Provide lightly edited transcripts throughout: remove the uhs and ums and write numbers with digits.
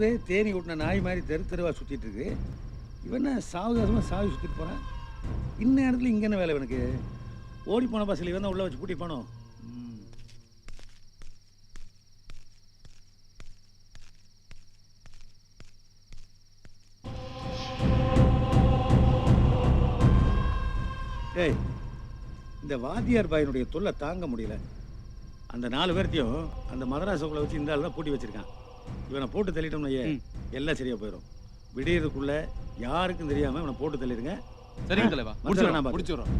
ஊரே தேனி விட்டின நாய் மாதிரி தெரு தெருவா சுத்திட்டு இருக்கு. இவன் சாவகாசமா சாவி சுத்திட்டு போறான். இந்நேரத்துல இங்க என்ன வேலை இவனுக்கு? ஓடி போன பஸ்ல இவன் தான் உள்ள வச்சு கூட்டி போனோம். டேய், இந்த வாத்தியார் பாயினுடைய தொல்லை தாங்க முடியல. அந்த 4 பேர்த்தையும் அந்த மதராசக்குள்ள வச்சு இந்த ஆள் தான் பூட்டி வச்சிருக்கான். இவனை போட்டு தள்ளிட்டோம்னு எல்லாம் சரியா போயிடும். விடியறதுக்குள்ள யாருக்கும் தெரியாம இவனை போட்டு தள்ளிடுங்க. சரிங்க தலைவா, முடிச்சிடுறோம்.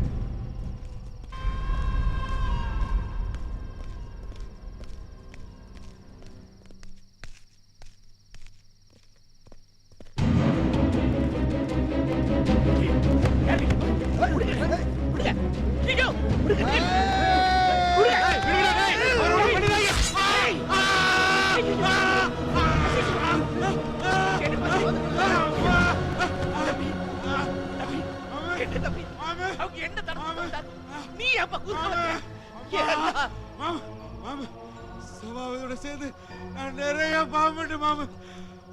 சபாவோட சேர்ந்து நான் நிறைய பாம்பட்டு மாமு.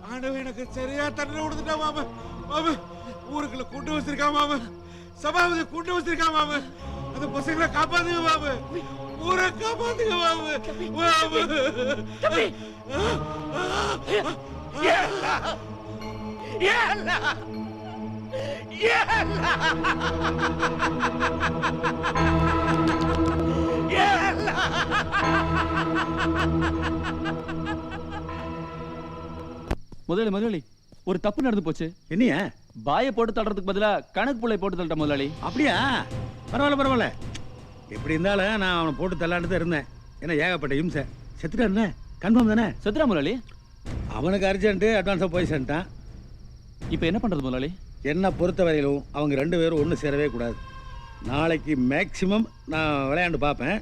ஆண்டவன் எனக்கு சரியா தண்டனை கொடுத்துட்டா மாமு. மாமு ஊருக்குள்ள கொண்டு வச்சிருக்கான் மாமு. சபாவதி கொண்டு வச்சிருக்கான் மாமு. அந்த பசங்களை காப்பாத்துங்க மாமு. ஊரை காப்பாத்துங்க மாமு. மாமு முதலாளி ஒரு தப்பு நடந்து போச்சு. என்னையா? பாய போட்டு தள்ளுறதுக்கு பதிலா கணக்கு புள்ளை போட்டு தள்ளிட்ட முதலாளி. அப்படியா? பரவாயில்ல. எப்படி இருந்தாலும் நான் அவனை போட்டு தள்ளாண்டு தான் இருந்தேன். ஏன்னா ஏகப்பட்ட இம்சை. செத்துட்டான் கன்ஃபார்ம் தானே? செத்துறா முதலாளி. அவனுக்கு அர்ஜென்ட் அட்வான்ஸா போய் சென்ட்டான். இப்ப என்ன பண்றது முதலாளி? என்ன பொறுத்த வரையிலும் அவங்க 2 பேரும் ஒன்று சேரவே கூடாது. நாளைக்கு மேக்சிமம் நான் விளையாண்டு பார்ப்பேன்.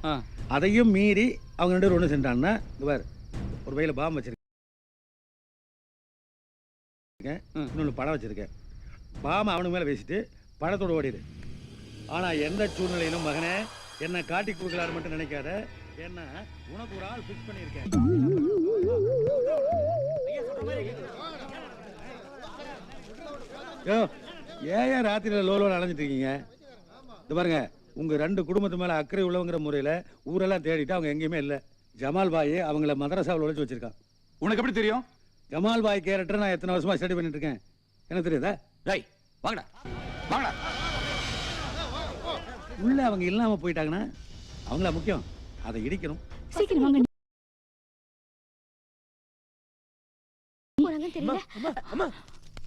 அதையும் மீறி அவங்க 2 பேரும் ஒன்று சென்றான்னா பார், ஒரு வகையில் பாம்பு வச்சிருக்கேன், இன்னொன்று படம் வச்சிருக்கேன். பாம்பை அவனுக்கு மேலே பேசிட்டு படத்தோடு ஓடிடு. ஆனால் எந்த சூழ்நிலையிலும் மகனே என்னை காட்டி கொடுக்கலான்னு மட்டும் நினைக்காத. என்ன உனக்கு ஒரு ஆள் ஃபிக்ஸ் பண்ணியிருக்கேன். ஏன் ராத்திரியில் லோலோன்னு அலைஞ்சிட்டு இருக்கீங்க? இது பாருங்க, உங்க 2 குடும்பத்து மேல அக்கறை உள்ளவங்கிற முறையில ஊரெல்லாம் தேடிட்டு அவங்க எங்கேயுமே இல்லை. ஜமால் பாய் அவங்கள மதரசாவில் உழைச்சி வச்சிருக்கான். உனக்கு எப்படி தெரியும்? ஜமால் பாய் கேரக்டர் நான் எத்தனை வருஷமா ஸ்டடி பண்ணிட்டு இருக்கேன். என்ன தெரியுதா? வாங்கடா. உள்ள அவங்க இல்லாம போயிட்டாங்கன்னா அவங்கள முக்கியம், அதை இடிக்கணும். சீக்கிரம் வாங்க.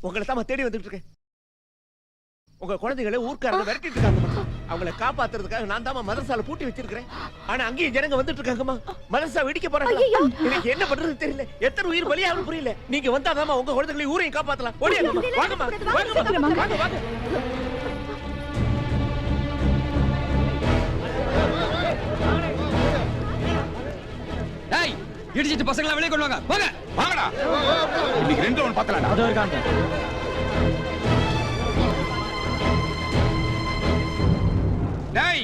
உங்களை தான் தேடி வந்துட்டு இருக்கேன். உங்க குழந்தைகளை ஊர்க்காரங்க விரட்டிட்டு இருக்காங்க. அவங்களை காப்பாத்துறதுக்காக நான் தான் மதரசால பூட்டி வச்சிருக்கிறேன். ஆனா அங்கேயும் ஜனங்க வந்துட்டு இருக்காங்கம்மா. மதரசா வெடிக்க போறாங்க. எனக்கு என்ன பண்றதுன்னு தெரியல. எத்தனை உயிர் பலியாகும் புரியல. நீங்க வந்தாதாம்மா உங்க குழந்தைகளை ஊரையும் காப்பாத்தலாம். ஓடியாங்கம்மா. வாங்கம்மா. வாங்க. டேய், இடிச்சிட்டு பசங்களை வெளியே கொண்டு வாங்க. வாங்கடா. இன்னைக்கு 2 ஒன் பார்த்தலடா. அதோ இருக்காங்க. டேய்,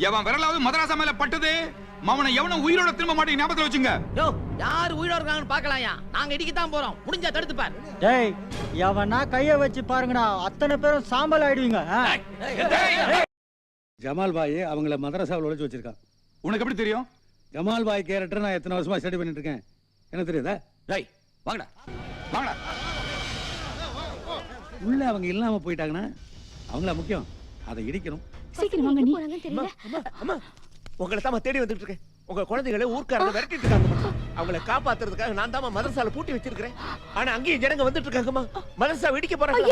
எவன் விரலாவது மதராசா மேல பட்டது மவனை எவனும் உயிரோட திரும்ப மாட்டேங்க, ஞாபகத்துல வச்சுங்க. யோ, யார் உயிரோட இருக்காங்கன்னு பார்க்கலாம்யா. நாங்க இடிக்க தான் போறோம். முடிஞ்சா தடுத்து பார். டேய், எவனா கைய வச்சு பாருங்கடா. அத்தனை பேரும் சாம்பல் ஆயிடுவீங்க. ஜமால் பாய் அவங்கள மதரசாவில் உழைச்சி வச்சிருக்கான். உனக்கு எப்படி தெரியும்? ஜமால் பாய் கேரக்டர் நான் எத்தனை வருஷமா ஸ்டடி பண்ணிட்டு இருக்கேன். என்ன தெரியுதா? வாங்கடா. உள்ள அவங்க இல்லாம போயிட்டாங்கன்னா அவங்கள முக்கியம், அதை இடிக்கணும். சீக்கிரம் வாங்க. அம்மா, உங்களை தான் தேடி வந்துட்டு இருக்கேன். உங்க குழந்தைகளை ஊர்க்காரங்க விரட்டிட்டு இருக்காங்க. அவங்களை காப்பாத்துறதுக்காக நான் தான் மதரசால பூட்டி வச்சிருக்கிறேன். ஆனா அங்கேயும் ஜனங்க வந்துட்டு இருக்காங்கம்மா. மதரசா வெடிக்க போறாங்க.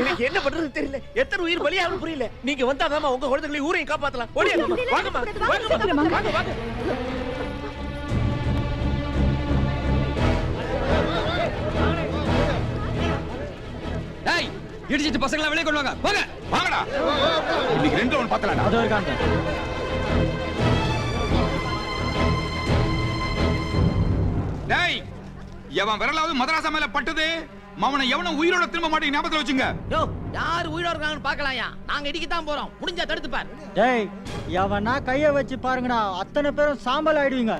எனக்கு என்ன பண்றதுன்னு தெரியல. எத்தனை உயிர் பலியாகும் புரியல. நீங்க வந்தாதாம்மா உங்க குழந்தைகளை ஊரையும் காப்பாத்தலாம். ஓடியாங்கம்மா. வாங்க. டேய், இடிச்சிட்டு பசங்களை வெளியே கொண்டு வாங்க. வாங்கடா. இன்னைக்கு 2 ஒன் பார்த்தலடா. அதோ இருக்காங்க. டேய், எவன் விரலாவது மதராசா மேல பட்டது மவனை எவனும் உயிரோட திரும்ப மாட்டேங்க, ஞாபகத்துல வச்சுங்க. யோ, யார் உயிரோட இருக்காங்கன்னு பார்க்கலாம்யா நாங்க இடிக்கத்தான் போறோம் முடிஞ்சா தடுத்து பார் டேய் எவனா கைய வச்சு பாருங்கடா அத்தனை பேரும் சாம்பல் ஆயிடுவீங்க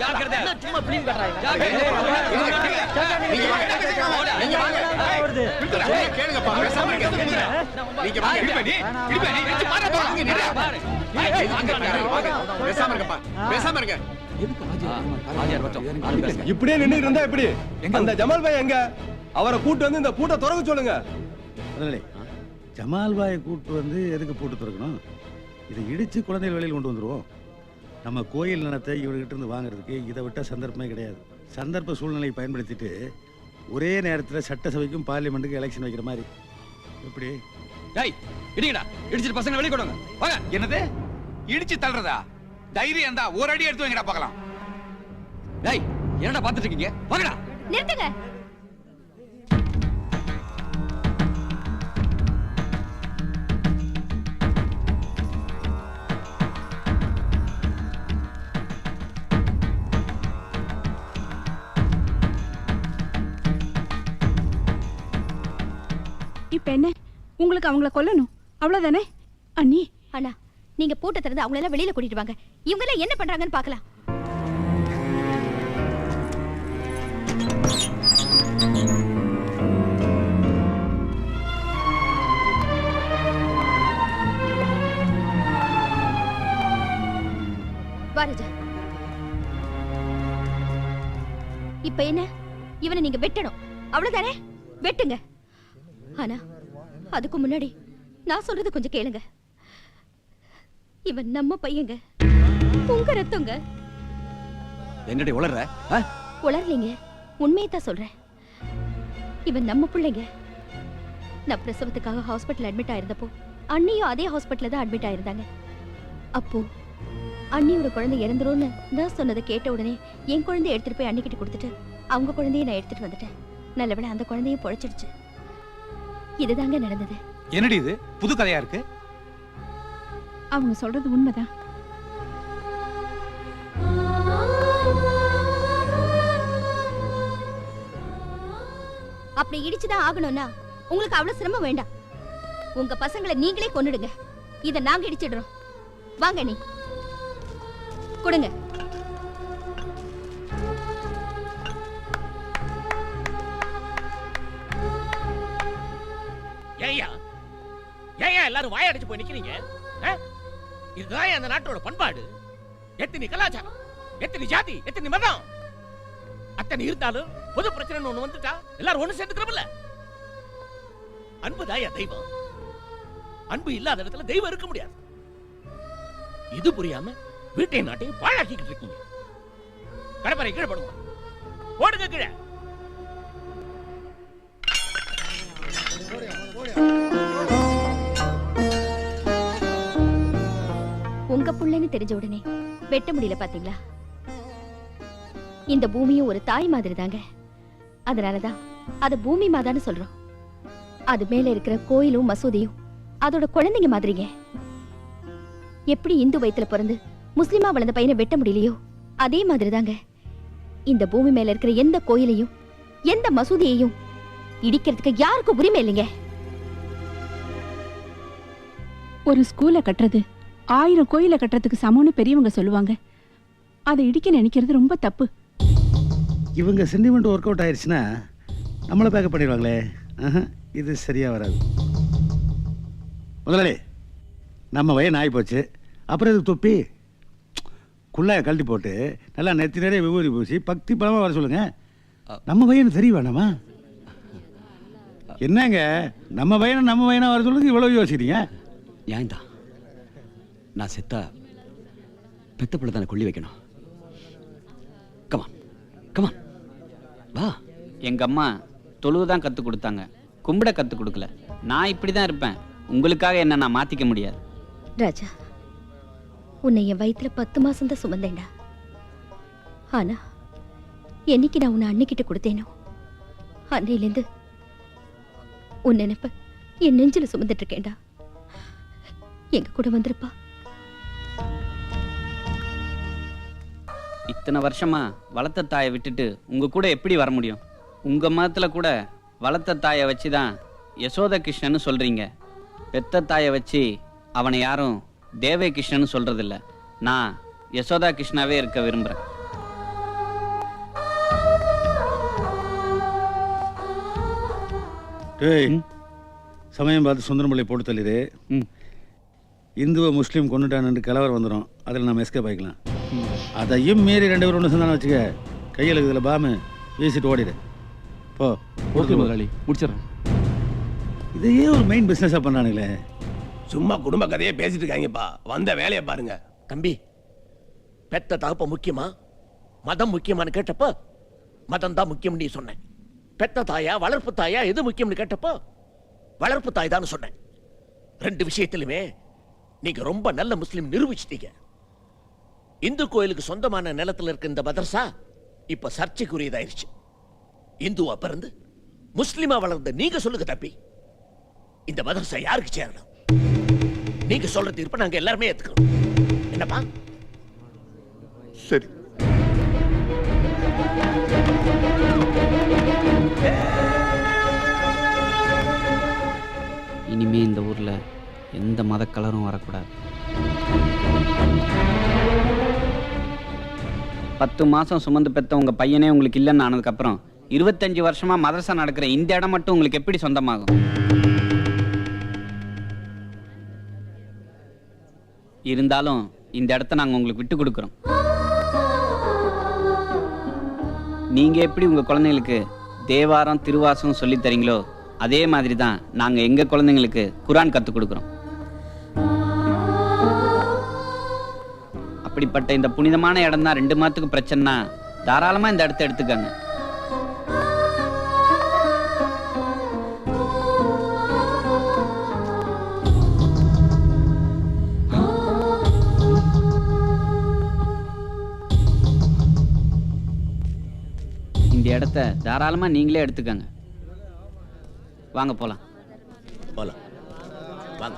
ஜாக்கிரதை. என்ன சும்மா பிளீன் கட்டுறாங்க வருது. கேளுங்கப்பா பேசாம இருங்க நீங்க வாங்க பேசாம இருங்கப்பா பேசாம இருங்க வாத்தியார் வரட்டும். நாலு பேசுங்க. இப்படியே நின்று இருந்தா எப்படி அந்த ஜமால் பாய் எங்க அவரை கூட்டு வந்து இந்த பூட்டை திறக்க சொல்லுங்க. முதலாளி ஜமால் பாயை கூட்டு வந்து எதுக்கு போட்டு திறக்கணும்? இதை இடிச்சு குழந்தைகள் வெளியில் கொண்டு வந்துருவோம். நம்ம கோயில் நிலத்தை இவர்கிட்ட இருந்து வாங்குறதுக்கு இதை விட்ட சந்தர்ப்பமே கிடையாது. சந்தர்ப்ப சூழ்நிலையை பயன்படுத்திட்டு ஒரே நேரத்தில் சட்டசபைக்கும் பார்லிமெண்ட்டுக்கும் எலெக்ஷன் வைக்கிற மாதிரி. எப்படி? டேய் இடிங்கடா. இடிச்சிட்டு பசங்க வெளிய கொண்டு வாங்க. வாங்க. என்னது இடிச்சு தள்ளுறதா? தைரியம் இருந்தா ஒரு அடி எடுத்து வைங்கடா பார்க்கலாம். டேய் என்னடா பாத்துட்டு இருக்கீங்க? வாங்கடா. நிறுத்துங்க. இப்ப என்ன உங்களுக்கு அவங்கள கொல்லணும் அவ்வளவுதானே அண்ணி? அண்ணா நீங்க பூட்டை திறந்து அவங்கள எல்லாம் வெளியில கூட்டிட்டு வாங்க. இவங்க எல்லாம் என்ன பண்றாங்கன்னு பார்க்கலாம். வாரஜா இப்ப என்ன இவனை நீங்க வெட்டணும் அவ்வளவுதானே? வெட்டுங்க. ஆனா அதுக்கு முன்னாடி நான் சொல்றது கொஞ்சம் கேளுங்க. இவன் நம்ம பையங்க, உங்க ரத்தங்க. என்னடி உளறற? உளரலீங்க, உண்மையத்தான் சொல்றேன். இவன் நம்ம பிள்ளைங்க. நான் பிரசவத்துக்காக ஹாஸ்பிட்டல் அட்மிட் ஆயிருந்தப்போ அண்ணியும் அதே ஹாஸ்பிட்டல்ல தான் அட்மிட் ஆயிருந்தாங்க. அப்போ அண்ணியோட குழந்தை இறந்துரும்னு நான் சொன்னதை கேட்ட உடனே என் குழந்தைய எடுத்துட்டு போய் அண்ணிக்கிட்டு கொடுத்துட்டு அவங்க குழந்தைய நான் எடுத்துட்டு வந்துட்டேன். நல்லவேளை அந்த குழந்தையும் பொழைச்சிடுச்சு. இதுதாங்க நடந்தது. என்னடி இது புது கதையா இருக்கு? அவங்க சொல்றது உண்மைதான். அப்படி இடிச்சுதான் ஆகணும்னா உங்களுக்கு அவ்வளவு சிரமம் வேண்டாம். உங்க பசங்களை நீங்களே கொன்னுடுங்க. இத நாங்க இடிச்சிடுறோம். வாங்க நீ கொடுங்க. ஏய்யா ஏய்யா எல்லாரும் வாயடிச்சு போய் நிக்கிறீங்க? இதுதான் அந்த நாட்டோட பண்பாடு. எத்தனை கலாச்சாரம், எத்தனை ஜாதி, எத்தனை மதம், அத்தனை இருந்தாலும் பொது பிரச்சனை ஒண்ணு வந்துட்டா எல்லாரும் ஒண்ணு சேர்ந்துக்கிறோம்ல. அன்பு தாயா தெய்வம். அன்பு இல்லாத இடத்துல தெய்வம் இருக்க முடியாது. இது புரியாம வீட்டையும் நாட்டையும் பாழாக்கிட்டு இருக்கீங்க. கடப்பறை கீழே போடுங்க. போடுங்க கீழே. உங்க புள்ளைன்னு தெரிஞ்ச உடனே வெட்ட முடியல பாத்தீங்களா? இந்த பூமியும் ஒரு தாய் மாதிரி தாங்க. அதனாலதான் அது பூமி மாதான்னு சொல்றோம். அது மேல இருக்கிற கோயிலும் மசூதியும் அதோட குழந்தைங்க மாதிரிங்க. எப்படி இந்து வயித்துல பிறந்து முஸ்லிமா வளர்ந்த பையனை வெட்ட முடியலையோ அதே மாதிரி தாங்க இந்த பூமி மேல இருக்கிற எந்த கோயிலையும் எந்த மசூதியையும் இடிக்கிறதுக்கு யாருக்கும் உரிமை இல்லைங்க. ஒரு ஸ்கூலை கட்டுறது 1000 கோயிலை கட்டுறதுக்கு சமம்னு பெரியவங்க சொல்லுவாங்க. அதை இடிக்க நினைக்கிறது ரொம்ப தப்பு. இவங்க சென்டிமெண்ட் ஒர்க் அவுட் ஆயிடுச்சுன்னா நம்மளை பேக்கப் பண்ணிடுவாங்களே. இது சரியா வராது. முதலாளி நம்ம வயன் ஆகி போச்சு. அப்புறம் இதுக்கு தொப்பி குள்ளாய கழட்டி போட்டு நல்லா நெத்தி நிறைய விபூதி பூசி பக்தி பலமாக வர சொல்லுங்க. நம்ம பையனு தெரிய வேணாமா? என்னங்க நம்ம பையனா வர சொல்லுங்க. இவ்வளவு யோசிக்கிறீங்க? ஏன்டா நான் செத்தா பெத்த பிள்ளை தானே கொள்ளி வைக்கணும். கமான் கமான் வா. எங்க அம்மா தொழுவுதான் கத்து கொடுத்தாங்க, கும்பிட கத்து கொடுக்கல. நான் இப்படிதான் இருப்பேன். உங்களுக்காக என்ன நான் மாத்திக்க முடியாது. ராஜா, உன்னை என் வயிற்றுல 10 மாசம் தான் சுமந்தேன்டா. ஆனா என்னைக்கு நான் உன்னை அன்னிக்கிட்ட கொடுத்தேனோ அன்னையிலேருந்து உன் நினைப்ப என் நெஞ்சில சுமந்துட்டு இருக்கேன்டா. எங்க கூட வந்திருப்பா. இத்தனை வருஷமா வளர்த்த தாயை விட்டுட்டு உங்க கூட எப்படி வர முடியும்? உங்க மதத்துல கூட வளர்த்த தாயை வச்சு தான் யசோத கிருஷ்ணன்னு சொல்றீங்க. பெத்த தாயை வச்சு அவனை யாரும் தேவே கிருஷ்ணன்னு சொல்றதில்ல. நான் யசோதா கிருஷ்ணாவே இருக்க விரும்புறேன். டேய் சமயம் பார்த்து சுந்தரமல்லி போட்டு தள்ளிடு. இந்துவை முஸ்லீம் கொண்டுட்டான்னு கலவரம் வந்துடும். அதில் நம்ம எஸ்கேப் ஆகிக்கலாம். அதையும் மீறி 2 பேரும் ஒன்று சேர்ந்தானு வச்சுக்க, கையில் இதில் பாமு வீசிட்டு ஓடிடு. போ. ஓகே முதலாளி, முடிச்சிடறேன். இதையே ஒரு மெயின் பிஸ்னஸாக பண்ணுறானுங்களே. சும்மா குடும்ப கதையே பேசிட்டு இருக்காங்கப்பா. வந்த வேலையை பாருங்க. தம்பி, பெத்த தகப்ப முக்கியமா மதம் முக்கியமானு கேட்டப்ப மதம் தான் முக்கியம் நீ சொன்னேன். பெத்த தாயா வளர்ப்பு தாயா எது முக்கியம்னு கேட்டப்போ வளர்ப்பு தாய் தான் சொன்னேன். 2 விஷயத்திலுமே நீங்க ரொம்ப நல்ல முஸ்லிம் நிரூபிச்சிட்டீங்க. இந்து கோயிலுக்கு சொந்தமான நிலத்துல இருக்க இந்த மதரசா இப்ப சர்ச்சைக்குரியதாயிருச்சு. இந்துவா பிறந்து முஸ்லிமா வளர்ந்த நீங்க சொல்லுங்க தம்பி, இந்த மதரசா யாருக்கு சேரணும்? நீங்க சொல்ற தீர்ப்பை நாங்க எல்லாருமே ஏத்துக்கிறோம். என்னப்பா? சரி. இனிமே இந்த ஊர்ல எந்த மத கலரும் வரக்கூடாது. 10 மாசம் சுமந்து பெத்த உங்க பையனே உங்களுக்கு இல்லைன்னு ஆனதுக்கு அப்புறம் 25 வருஷமா மதரசா நடக்கிற இந்த இடம் மட்டும் உங்களுக்கு எப்படி சொந்தமாகும்? இருந்தாலும் இந்த இடத்த நாங்க உங்களுக்கு விட்டு கொடுக்குறோம். நீங்க எப்படி உங்க குழந்தைங்களுக்கு தேவாரம் திருவாசம் சொல்லி தரீங்களோ அதே மாதிரி தான் நாங்க எங்க குழந்தைங்களுக்கு குர்ஆன் கத்து கொடுக்குறோம். அப்படிப்பட்ட இந்த புனிதமான இடம் தான் 2 மாதத்துக்கு பிரச்சனைனா தாராளமா இந்த இடத்த எடுத்துக்கங்க. இந்த இடத்த தாராளமா நீங்களே எடுத்துக்கங்க. வாங்க போலாம். போலாம் வாங்க.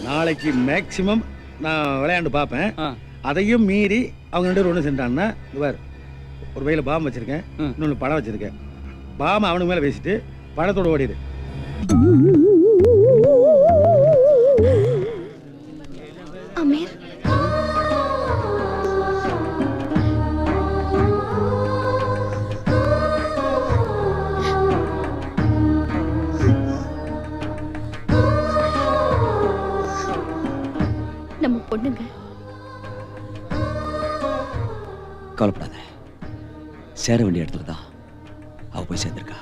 நாளைக்கு மேக்சிமம் நான் விளையாண்டு பார்ப்பேன். அதையும் மீறி அவங்க 2 பேரும் ஒன்று செஞ்சாங்கன்னா, இவர் ஒரு வகையில் பாம் வச்சிருக்கேன், இன்னொன்று படம் வச்சிருக்கேன். பாம் அவனுக்கு மேலே பேசிட்டு படத்தோடு ஓடிடு. அமீர், நம்ம பொண்ணுங்க. கவலைப்படாத, சேர வேண்டிய இடத்துல தான் அவ போய் சேர்ந்திருக்கா.